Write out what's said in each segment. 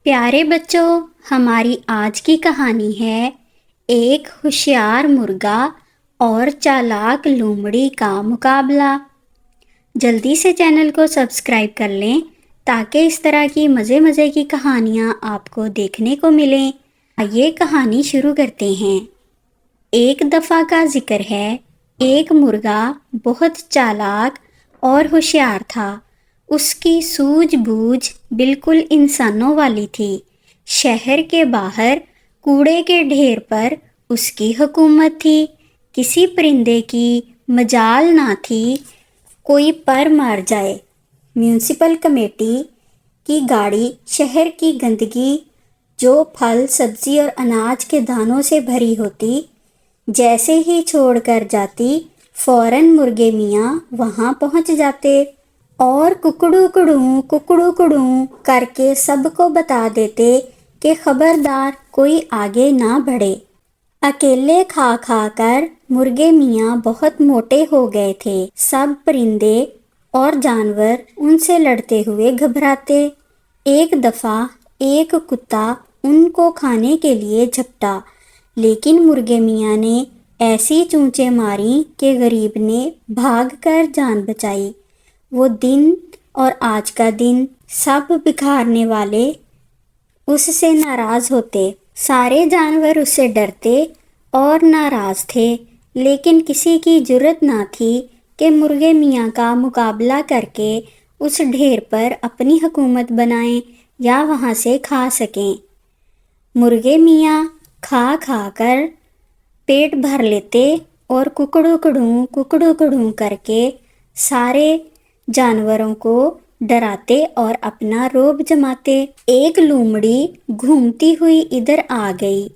پیارے بچوں، ہماری آج کی کہانی ہے ایک ہوشیار مرغا اور چالاک لومڑی کا مقابلہ۔ جلدی سے چینل کو سبسکرائب کر لیں تاکہ اس طرح کی مزے کی کہانیاں آپ کو دیکھنے کو ملیں۔ آئیے کہانی شروع کرتے ہیں۔ ایک دفعہ کا ذکر ہے، ایک مرغا بہت چالاک اور ہوشیار تھا۔ اس کی سوجھ بوجھ بالکل انسانوں والی تھی۔ شہر کے باہر کوڑے کے ڈھیر پر اس کی حکومت تھی۔ کسی پرندے کی مجال نہ تھی کوئی پر مار جائے۔ میونسپل کمیٹی کی گاڑی شہر کی گندگی جو پھل سبزی اور اناج کے دانوں سے بھری ہوتی، جیسے ہی چھوڑ کر جاتی فوراً مرغے میاں وہاں پہنچ جاتے اور ککڑو کڑوں کر کے سب کو بتا دیتے کہ خبردار کوئی آگے نہ بڑھے۔ اکیلے کھا کر مرغے میاں بہت موٹے ہو گئے تھے۔ سب پرندے اور جانور ان سے لڑتے ہوئے گھبراتے۔ ایک دفعہ ایک کتا ان کو کھانے کے لیے جھپٹا، لیکن مرغے میاں نے ایسی چونچیں ماری کہ غریب نے بھاگ کر جان بچائی۔ وہ دن اور آج کا دن سب بکھارنے والے اس سے ناراض ہوتے۔ سارے جانور اس سے ڈرتے اور ناراض تھے، لیکن کسی کی جرأت نہ تھی کہ مرغے میاں کا مقابلہ کر کے اس ڈھیر پر اپنی حکومت بنائیں یا وہاں سے کھا سکیں۔ مرغے میاں کھا کر پیٹ بھر لیتے اور ککڑو کڑوں کر کے سارے جانوروں کو ڈراتے اور اپنا رعب جماتے۔ ایک لومڑی گھومتی ہوئی ادھر آ گئی۔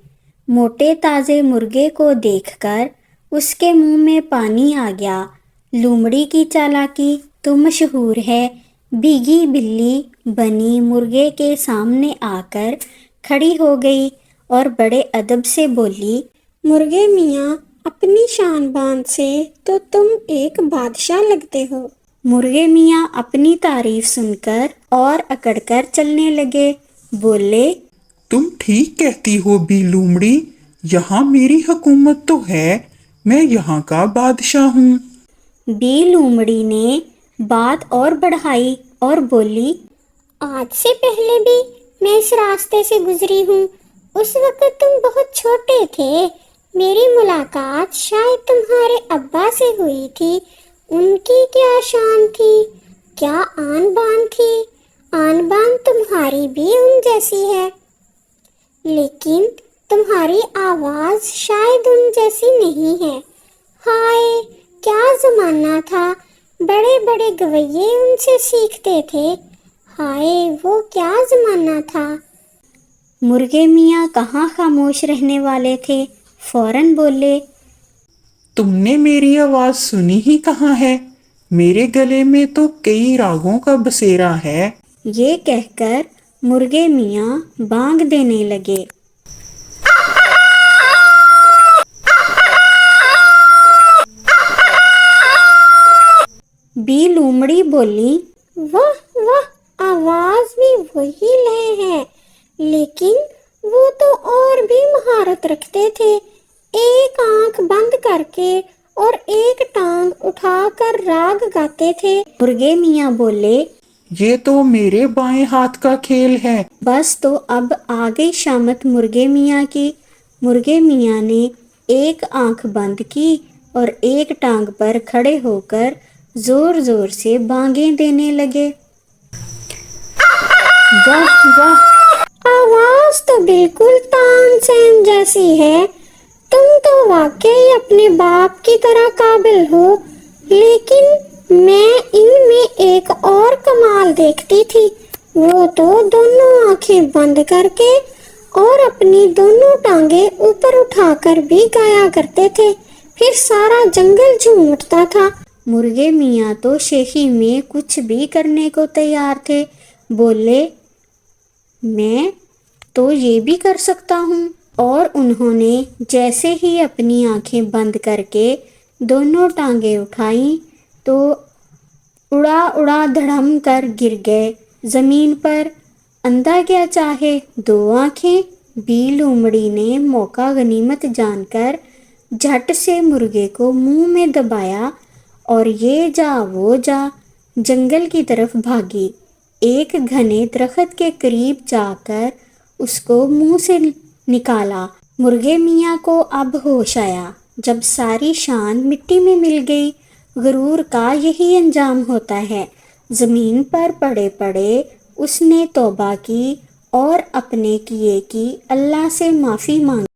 موٹے تازے مرغے کو دیکھ کر اس کے منہ میں پانی آ گیا۔ لومڑی کی چالاکی تو مشہور ہے۔ بھیگی بلی بنی مرغے کے سامنے آ کر کھڑی ہو گئی اور بڑے ادب سے بولی، مرغے میاں، اپنی شان بان سے تو تم ایک بادشاہ لگتے ہو۔ مرغے میاں اپنی تعریف سن کر اور اکڑ کر چلنے لگے۔ بولے، تم ٹھیک کہتی ہو بی لومڑی، یہاں میری حکومت تو ہے، میں یہاں کا بادشاہ ہوں۔ بی لومڑی نے بات اور بڑھائی اور بولی، آج سے پہلے بھی میں اس راستے سے گزری ہوں۔ اس وقت تم بہت چھوٹے تھے۔ میری ملاقات شاید تمہارے ابا سے ہوئی تھی۔ ان کی کیا شان تھی، کیا آن بان تھی۔ آن بان تمہاری بھی ان جیسی ہے، لیکن تمہاری آواز شاید ان جیسی نہیں ہے۔ ہائے، کیا زمانہ تھا، بڑے بڑے گویے ان سے سیکھتے تھے۔ ہائے، وہ کیا زمانہ تھا۔ مرغے میاں کہاں خاموش رہنے والے تھے، فوراً بولے، تم نے میری آواز سنی ہی کہاں ہے، میرے گلے میں تو کئی راگوں کا بسیرا ہے۔ یہ کہہ کر مرغے میاں بانگ دینے لگے۔ بی لومڑی بولی، واہ واہ، آواز بھی وہی لے ہے، لیکن وہ تو اور بھی مہارت رکھتے تھے۔ ایک آنکھ بند کر کے اور ایک ٹانگ اٹھا کر راگ گاتے تھے۔ مرغے میاں بولے، یہ تو میرے بائیں ہاتھ کا کھیل ہے۔ بس تو اب آ گئی شامت مرغے میاں کی۔ مرغے میاں نے ایک آنکھ بند کی اور ایک ٹانگ پر کھڑے ہو کر زور زور سے بانگیں دینے لگے۔ واہ واہ، آواز تو بالکل تان سین جیسی ہے۔ تم تو واقعی اپنے باپ کی طرح قابل ہو، لیکن میں ان میں ایک اور کمال دیکھتی تھی۔ وہ تو دونوں آنکھیں بند کر کے اور اپنی دونوں ٹانگیں اوپر اٹھا کر بھی گایا کرتے تھے، پھر سارا جنگل جھوم اٹھتا تھا۔ مرغے میاں تو شیخی میں کچھ بھی کرنے کو تیار تھے۔ بولے، میں تو یہ بھی کر سکتا ہوں۔ اور انہوں نے جیسے ہی اپنی آنکھیں بند کر کے دونوں ٹانگیں اٹھائیں تو اڑا دھڑم کر گر گئے زمین پر اندھا کیا چاہے دو آنکھیں، بی لومڑی نے موقع غنیمت جان کر جھٹ سے مرغے کو منہ میں دبایا اور یہ جا وہ جا جنگل کی طرف بھاگی۔ ایک گھنے درخت کے قریب جا کر اس کو منہ سے نکالا۔ مرغے میاں کو اب ہوش آیا، جب ساری شان مٹی میں مل گئی۔ غرور کا یہی انجام ہوتا ہے۔ زمین پر پڑے پڑے اس نے توبہ کی اور اپنے کیے کی اللہ سے معافی مانگی۔